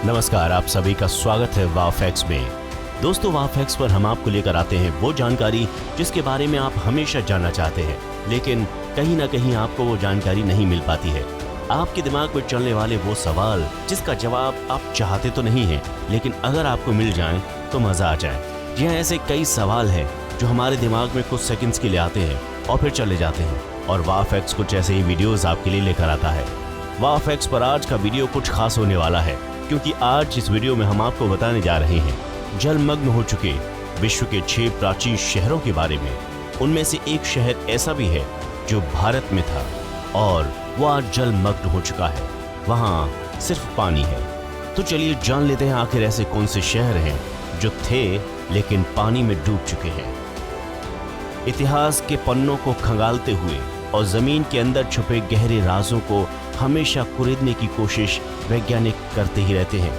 नमस्कार, आप सभी का स्वागत है वाव फैक्ट्स में। दोस्तों, वाव फैक्ट्स पर हम आपको लेकर आते हैं वो जानकारी जिसके बारे में आप हमेशा जानना चाहते हैं, लेकिन कहीं ना कहीं आपको वो जानकारी नहीं मिल पाती है। आपके दिमाग में चलने वाले वो सवाल जिसका जवाब आप चाहते तो नहीं है, लेकिन अगर आपको मिल जाए तो मजा आ जाए। जी हाँ, ऐसे कई सवाल हैं जो हमारे दिमाग में कुछ सेकंड्स के लिए आते हैं और फिर चले जाते हैं, और वाव फैक्ट्स कुछ ऐसे ही वीडियोस आपके लिए लेकर आता है। वाव फैक्ट्स पर आज का वीडियो कुछ खास होने वाला है, क्योंकि आज इस वीडियो में हम आपको बताने जा रहे हैं जलमग्न हो चुके विश्व के 6 प्राचीन शहरों के बारे में। उनमें से एक शहर ऐसा भी है जो भारत में था और वो आज जलमग्न हो चुका है। वहाँ सिर्फ पानी है। तो चलिए जान लेते हैं आखिर ऐसे कौन से शहर हैं जो थे लेकिन पानी में डूब चुके हैं। इतिहास के पन्नों को खंगालते हुए और जमीन के अंदर छुपे गहरे राजों को हमेशा कुरेदने की कोशिश वैज्ञानिक करते ही रहते हैं।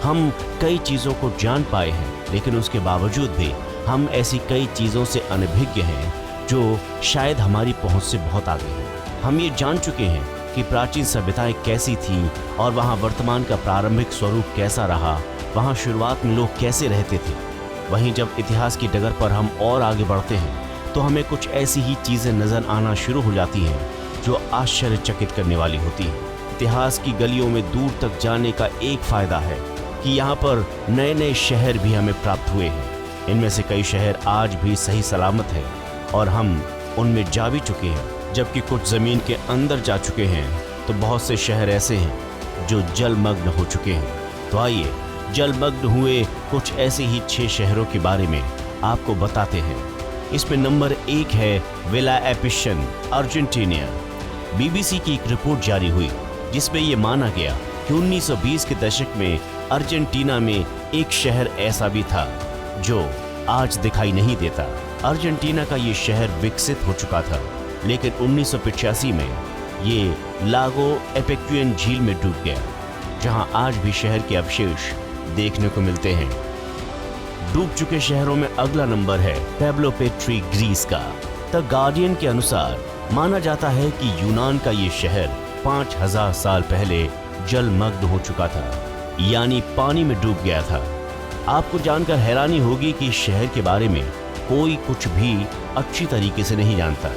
हम कई चीजों को जान पाए हैं, लेकिन उसके बावजूद भी हम ऐसी कई चीजों से अनभिज्ञ हैं जो शायद हमारी पहुंच से बहुत आगे हैं। हम ये जान चुके हैं कि प्राचीन सभ्यताएं कैसी थीं और वहां वर्तमान का प्रारंभिक स्वरूप कैसा रहा, वहां शुरुआत में लोग कैसे रहते थे। वहीं जब इतिहास की डगर पर हम और आगे बढ़ते हैं तो हमें कुछ ऐसी ही चीजें नजर आना शुरू हो जाती हैं जो आश्चर्यचकित करने वाली होती है। इतिहास की गलियों में दूर तक जाने का एक फायदा है कि यहाँ पर नए नए शहर भी हमें प्राप्त हुए हैं। इनमें से कई शहर आज भी सही सलामत हैं और हम उनमें जा भी चुके हैं, जबकि कुछ जमीन के अंदर जा चुके हैं। तो बहुत से शहर ऐसे हैं जो जलमग्न हो चुके हैं। तो आइए जलमग्न हुए कुछ ऐसे ही 6 शहरों के बारे में आपको बताते हैं। इसमें नंबर 1 है विला एपिशन, अर्जेंटीना। बीबीसी की एक रिपोर्ट जारी हुई जिसमें ये माना गया कि 1920 के दशक में अर्जेंटीना में एक शहर ऐसा भी था जो आज दिखाई नहीं देता। अर्जेंटीना का ये शहर विकसित हो चुका था, लेकिन 1985 में ये लागो एपेक्वियन झील में डूब गया, जहां आज भी शहर के अवशेष देखने को मिलते हैं। डूब चुके शहरों में अगला नंबर है पेब्लो पेट्री, ग्रीस का। द गार्डियन के अनुसार माना जाता है कि यूनान का ये शहर 5000 साल पहले जलमग्न हो चुका था, यानी पानी में डूब गया था। आपको जानकर हैरानी होगी कि इस शहर के बारे में कोई कुछ भी अच्छी तरीके से नहीं जानता।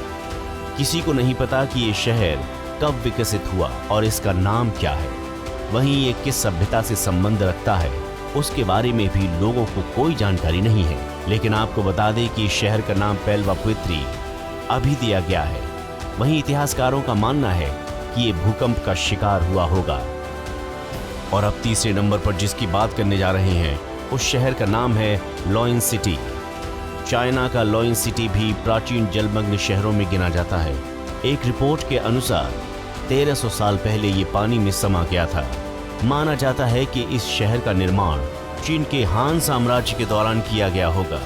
किसी को नहीं पता कि ये शहर कब विकसित हुआ और इसका नाम क्या है। वहीं ये किस सभ्यता से संबंध रखता है उसके बारे में भी लोगों को कोई जानकारी नहीं है। लेकिन आपको बता दें कि इस शहर का नाम पेल्वा पेट्री अभी दिया गया है। वहीं इतिहासकारों का मानना है कि ये भूकंप का शिकार हुआ होगा। और अब तीसरे नंबर पर जिसकी बात करने जा रहे हैं उस शहर का नाम है लॉइन सिटी। चाइना का लॉइन सिटी भी प्राचीन जलमग्न शहरों में गिना जाता है। एक रिपोर्ट के अनुसार 1300 साल पहले ये पानी में समा गया था। माना जाता है कि इस शहर का निर्माण चीन के हान साम्राज्य के दौरान किया गया होगा।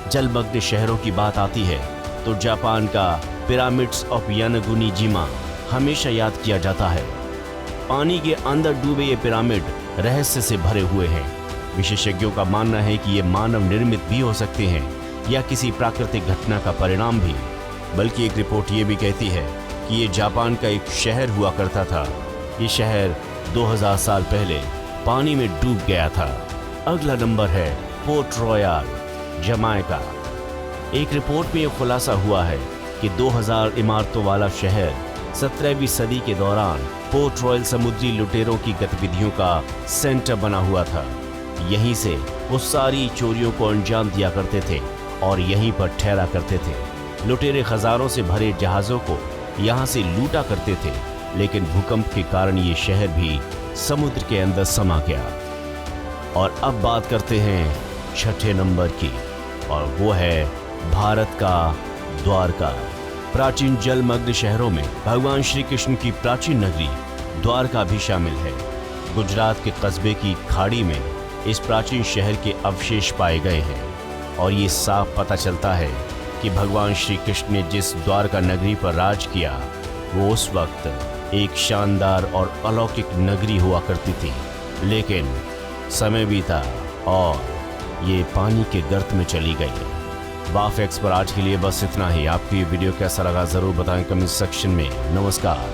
जलमग्न शहरों की बात आती है तो जापान का पिरामिड्स ऑफ यानगुनिजिमा हमेशा याद किया जाता है। पानी के अंदर डूबे ये पिरामिड रहस्य से भरे हुए हैं। विशेषज्ञों का मानना है कि ये मानव निर्मित भी हो सकते हैं या किसी प्राकृतिक घटना का परिणाम भी। बल्कि एक रिपोर्ट ये भी कहती है कि ये जापान का एक शहर हुआ करता था। ये शहर 2000 साल पहले पानी में डूब गया था। अगला नंबर है पोर्ट रॉयल, जमाइका। एक रिपोर्ट में यह खुलासा हुआ है कि 2000 इमारतों वाला शहर 17वीं सदी के दौरान पोर्ट रॉयल समुद्री लुटेरों की गतिविधियों का सेंटर बना हुआ था। यहीं से वो सारी चोरियों को अंजाम दिया करते थे और यहीं पर ठहरा करते थे। लुटेरे खजानों से भरे जहाजों को यहाँ से लूटा करते थे, लेकिन भूकंप के कारण ये शहर भी समुद्र के अंदर समा गया। और अब बात करते हैं 6ठे नंबर की, और वो है भारत का द्वारका। प्राचीन जलमग्न शहरों में भगवान श्री कृष्ण की प्राचीन नगरी द्वारका भी शामिल है। गुजरात के कस्बे की खाड़ी में इस प्राचीन शहर के अवशेष पाए गए हैं और ये साफ पता चलता है कि भगवान श्री कृष्ण ने जिस द्वारका नगरी पर राज किया वो उस वक्त एक शानदार और अलौकिक नगरी हुआ करती थी। लेकिन समय बीता और ये पानी के गर्त में चली गई। वाव फैक्ट्स पर आज के लिए बस इतना ही। आपको ये वीडियो कैसा लगा जरूर बताएं कमेंट सेक्शन में। नमस्कार।